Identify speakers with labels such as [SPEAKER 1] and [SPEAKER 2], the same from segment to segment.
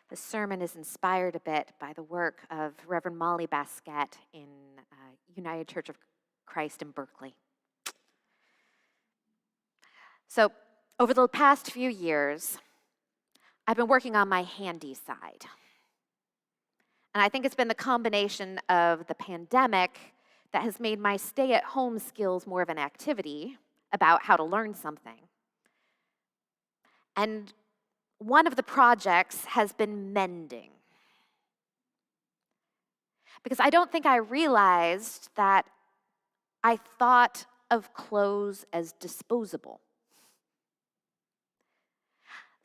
[SPEAKER 1] The sermon is inspired a bit by the work of Reverend Molly Basquette in United Church of Christ in Berkeley. So, over the past few years, I've been working on my handy side. And I think it's been the combination of the pandemic that has made my stay-at-home skills more of an activity about how to learn something. And one of the projects has been mending. Because I don't think I realized that I thought of clothes as disposable.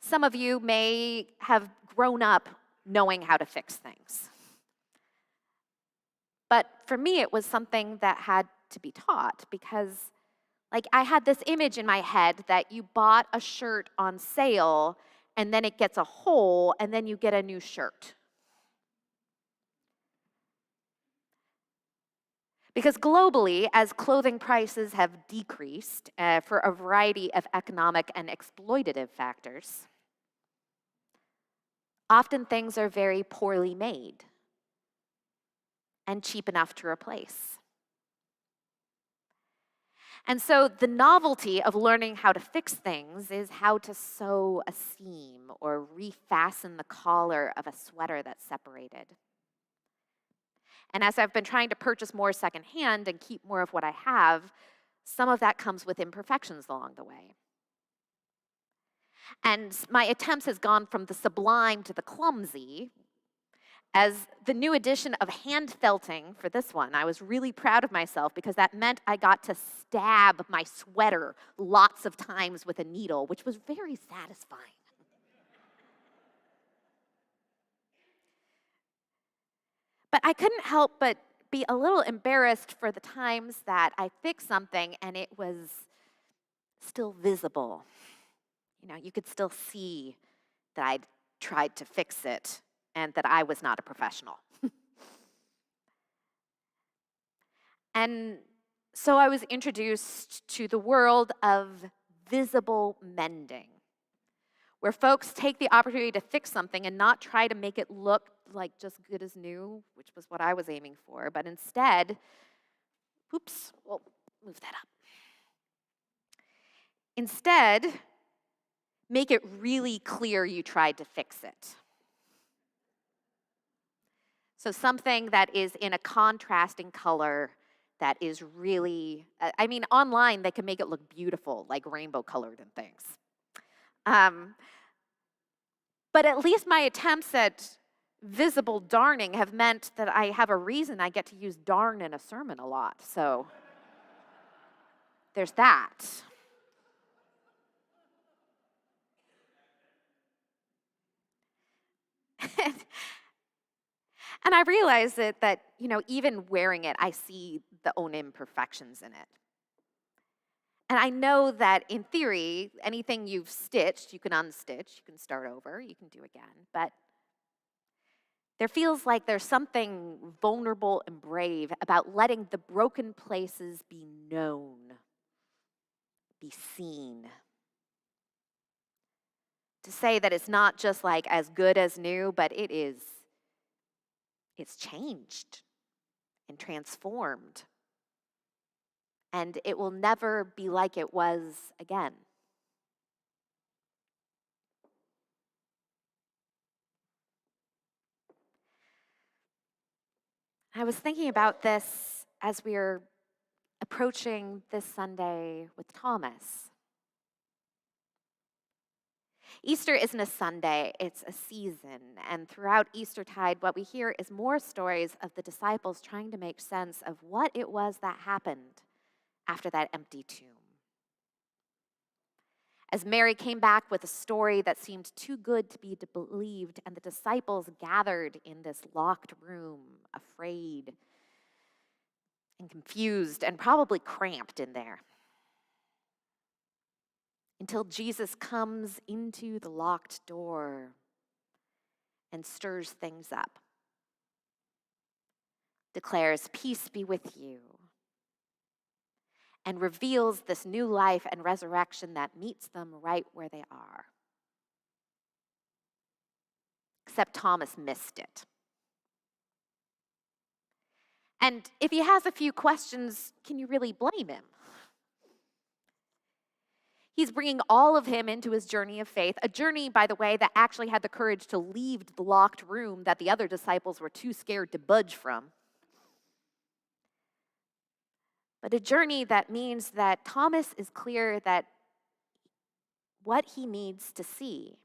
[SPEAKER 1] Some of you may have grown up knowing how to fix things. But for me, it was something that had to be taught because, I had this image in my head that you bought a shirt on sale and then it gets a hole and then you get a new shirt. Because globally, as clothing prices have decreased for a variety of economic and exploitative factors, often things are very poorly made and cheap enough to replace. And so the novelty of learning how to fix things is how to sew a seam or refasten the collar of a sweater that's separated. And as I've been trying to purchase more secondhand and keep more of what I have, some of that comes with imperfections along the way. And my attempts has gone from the sublime to the clumsy. As the new edition of hand felting for this one, I was really proud of myself because that meant I got to stab my sweater lots of times with a needle, which was very satisfying. But I couldn't help but be a little embarrassed for the times that I fixed something and it was still visible. You could still see that I'd tried to fix it and that I was not a professional. And so I was introduced to the world of visible mending, where folks take the opportunity to fix something and not try to make it look like just good as new, which was what I was aiming for, but instead, we'll move that up. Instead, make it really clear you tried to fix it. So something that is in a contrasting color that is really, online they can make it look beautiful, like rainbow colored and things. But at least my attempts at visible darning have meant that I have a reason I get to use darn in a sermon a lot. So there's that. And I realize that, even wearing it, I see the own imperfections in it. And I know that in theory, anything you've stitched, you can unstitch, you can start over, you can do again. But there feels like there's something vulnerable and brave about letting the broken places be known, be seen. To say that it's not just as good as new, but it's changed and transformed. And it will never be like it was again. I was thinking about this as we were approaching this Sunday with Thomas. Easter isn't a Sunday, it's a season. And throughout Eastertide, what we hear is more stories of the disciples trying to make sense of what it was that happened after that empty tomb. As Mary came back with a story that seemed too good to be believed, and the disciples gathered in this locked room, afraid and confused and probably cramped in there, until Jesus comes into the locked door and stirs things up, declares, "Peace be with you," and reveals this new life and resurrection that meets them right where they are. except Thomas missed it. And if he has a few questions, can you really blame him? He's bringing all of him into his journey of faith, a journey, by the way, that actually had the courage to leave the locked room that the other disciples were too scared to budge from. But a journey that means that Thomas is clear that what he needs to see,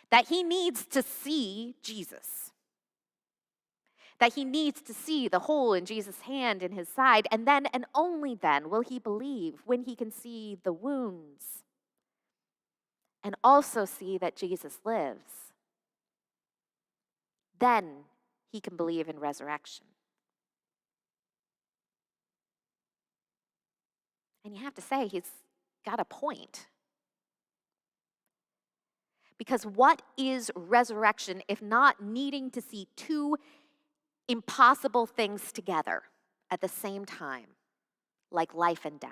[SPEAKER 1] that he needs to see Jesus, that he needs to see the hole in Jesus' hand in his side, and then and only then will he believe when he can see the wounds and also see that Jesus lives. Then he can believe in resurrection. And you have to say, he's got a point. Because what is resurrection if not needing to see two impossible things together at the same time, like life and death?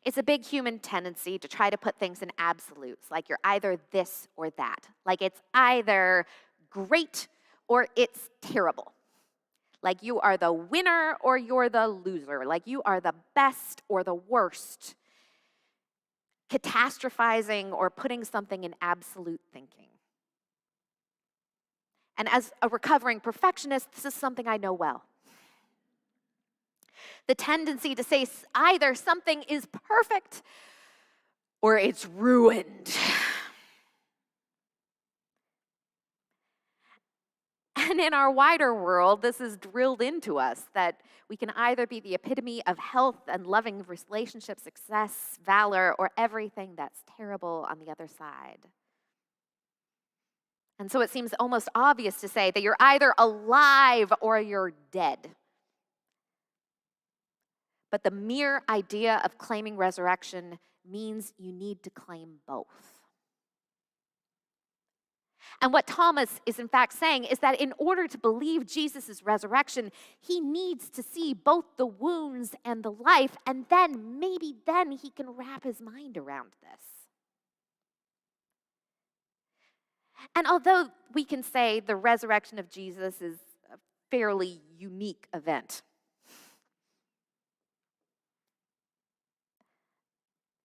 [SPEAKER 1] It's a big human tendency to try to put things in absolutes, like you're either this or that. Like it's either great or it's terrible. Like you are the winner or you're the loser. Like you are the best or the worst. Catastrophizing or putting something in absolute thinking. And as a recovering perfectionist, this is something I know well. The tendency to say either something is perfect or it's ruined. And in our wider world, this is drilled into us that we can either be the epitome of health and loving relationship success, valor, or everything that's terrible on the other side. And so it seems almost obvious to say that you're either alive or you're dead. But the mere idea of claiming resurrection means you need to claim both. And what Thomas is in fact saying is that in order to believe Jesus' resurrection, he needs to see both the wounds and the life, and then, maybe then, he can wrap his mind around this. And although we can say the resurrection of Jesus is a fairly unique event,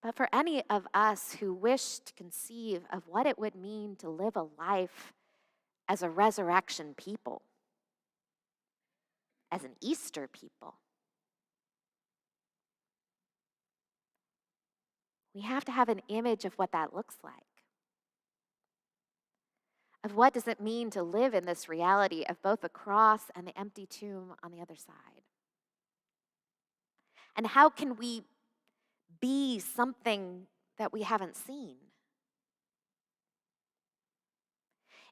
[SPEAKER 1] but for any of us who wish to conceive of what it would mean to live a life as a resurrection people, as an Easter people, we have to have an image of what that looks like. Of what does it mean to live in this reality of both the cross and the empty tomb on the other side? And how can we be something that we haven't seen?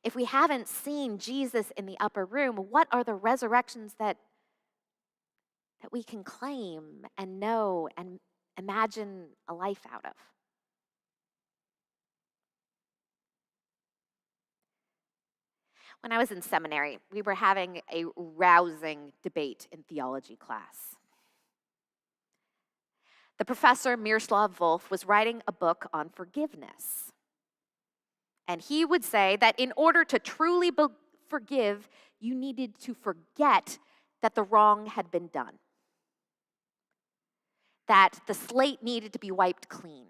[SPEAKER 1] If we haven't seen Jesus in the upper room, what are the resurrections that we can claim and know and imagine a life out of? When I was in seminary, we were having a rousing debate in theology class. The professor, Miroslav Volf, was writing a book on forgiveness. And he would say that in order to truly forgive, you needed to forget that the wrong had been done. That the slate needed to be wiped clean.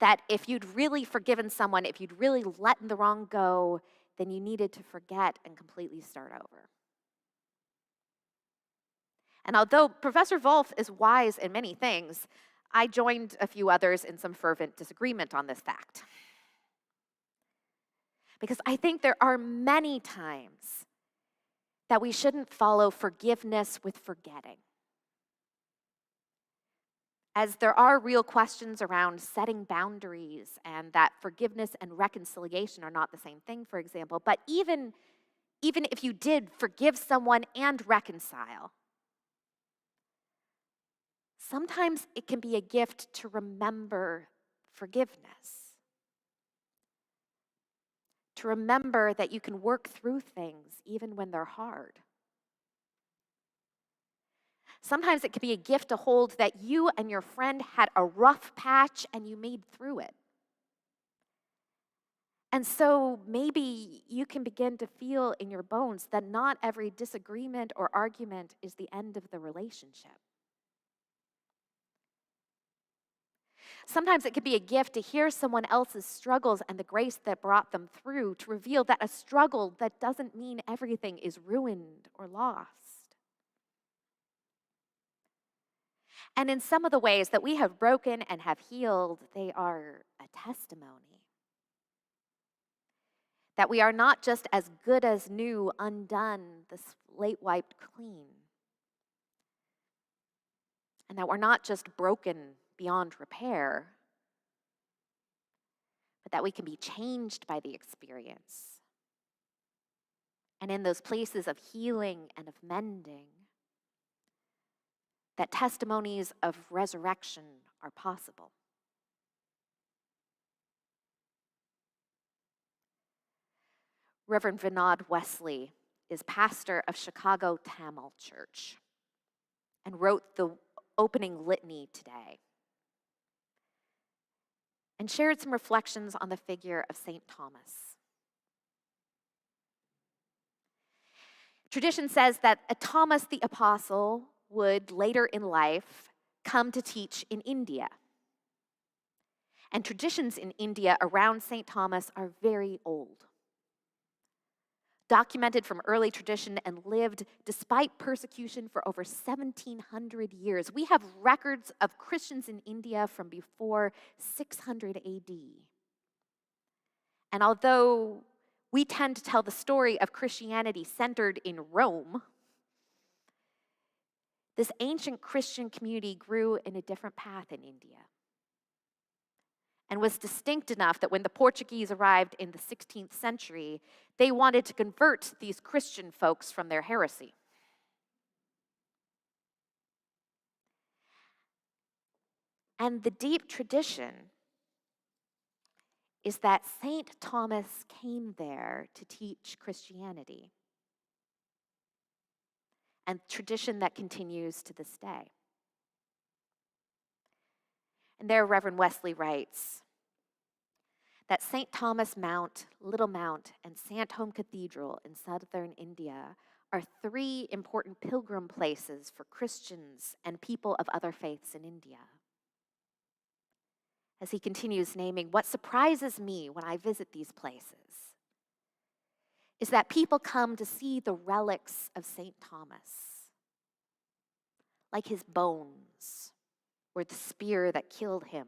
[SPEAKER 1] That if you'd really forgiven someone, if you'd really let the wrong go, then you needed to forget and completely start over. And although Professor Volf is wise in many things, I joined a few others in some fervent disagreement on this fact. Because I think there are many times that we shouldn't follow forgiveness with forgetting. As there are real questions around setting boundaries and that forgiveness and reconciliation are not the same thing, for example. But even if you did forgive someone and reconcile, sometimes it can be a gift to remember forgiveness. To remember that you can work through things even when they're hard. Sometimes it can be a gift to hold that you and your friend had a rough patch and you made through it. And so maybe you can begin to feel in your bones that not every disagreement or argument is the end of the relationship. Sometimes it can be a gift to hear someone else's struggles and the grace that brought them through, to reveal that a struggle that doesn't mean everything is ruined or lost. And in some of the ways that we have broken and have healed, they are a testimony that we are not just as good as new, undone, the slate wiped clean, and that we're not just broken beyond repair, but that we can be changed by the experience. And in those places of healing and of mending, that testimonies of resurrection are possible. Reverend Vinod Wesley is pastor of Chicago Tamil Church and wrote the opening litany today and shared some reflections on the figure of St. Thomas. Tradition says that Thomas the Apostle would later in life come to teach in India. And traditions in India around St. Thomas are very old, documented from early tradition and lived despite persecution for over 1,700 years. We have records of Christians in India from before 600 AD. And although we tend to tell the story of Christianity centered in Rome, this ancient Christian community grew in a different path in India and was distinct enough that when the Portuguese arrived in the 16th century, they wanted to convert these Christian folks from their heresy. And the deep tradition is that St. Thomas came there to teach Christianity, and tradition that continues to this day. And there, Reverend Wesley writes that St. Thomas Mount, Little Mount, and Sandhome Cathedral in southern India are three important pilgrim places for Christians and people of other faiths in India. As he continues naming, what surprises me when I visit these places is that people come to see the relics of St. Thomas, like his bones or the spear that killed him,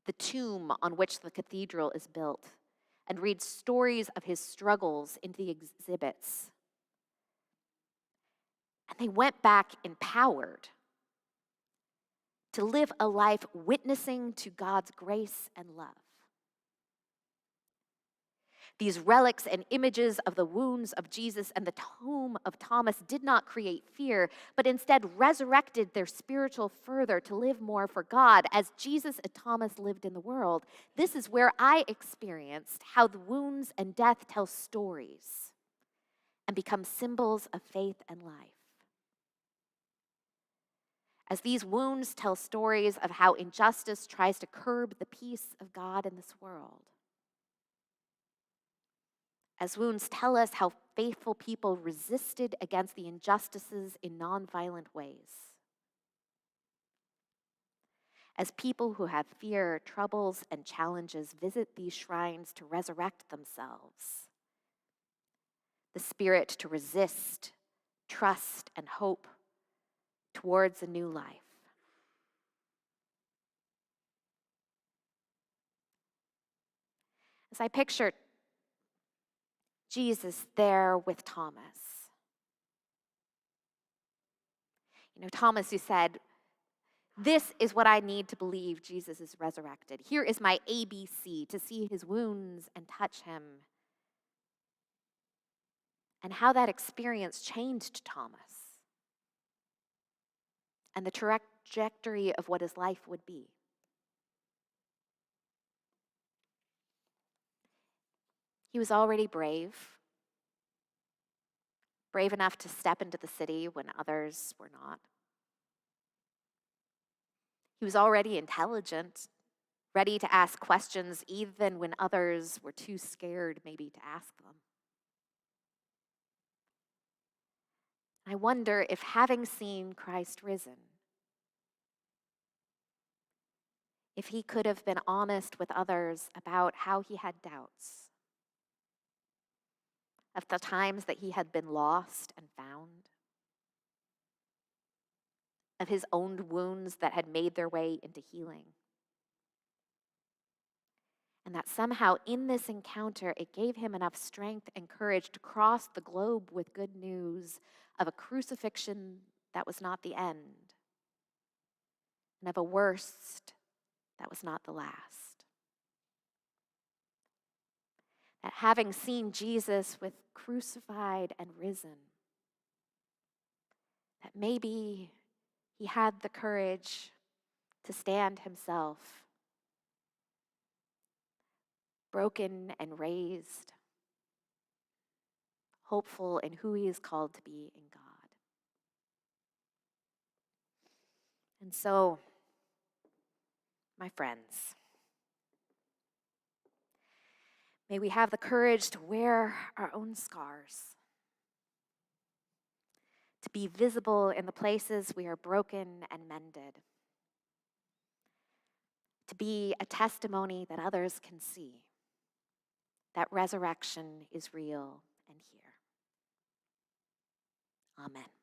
[SPEAKER 1] the tomb on which the cathedral is built, and read stories of his struggles in the exhibits. And they went back empowered to live a life witnessing to God's grace and love. These relics and images of the wounds of Jesus and the tomb of Thomas did not create fear, but instead resurrected their spiritual fervor to live more for God as Jesus and Thomas lived in the world. This is where I experienced how the wounds and death tell stories and become symbols of faith and life. As these wounds tell stories of how injustice tries to curb the peace of God in this world. As wounds tell us how faithful people resisted against the injustices in nonviolent ways. As people who have fear, troubles, and challenges visit these shrines to resurrect themselves, the spirit to resist, trust, and hope towards a new life. As I picture Jesus there with Thomas. Thomas who said, this is what I need to believe Jesus is resurrected. Here is my ABC, to see his wounds and touch him. And how that experience changed Thomas and the trajectory of what his life would be. He was already brave, brave enough to step into the city when others were not. He was already intelligent, ready to ask questions even when others were too scared maybe to ask them. I wonder if, having seen Christ risen, if he could have been honest with others about how he had doubts, of the times that he had been lost and found, of his own wounds that had made their way into healing. And that somehow in this encounter, it gave him enough strength and courage to cross the globe with good news of a crucifixion that was not the end, and of a worst that was not the last. That having seen Jesus with crucified and risen, that maybe he had the courage to stand himself, broken and raised, hopeful in who he is called to be in God. And so, my friends, may we have the courage to wear our own scars, to be visible in the places we are broken and mended, to be a testimony that others can see that resurrection is real and here. Amen.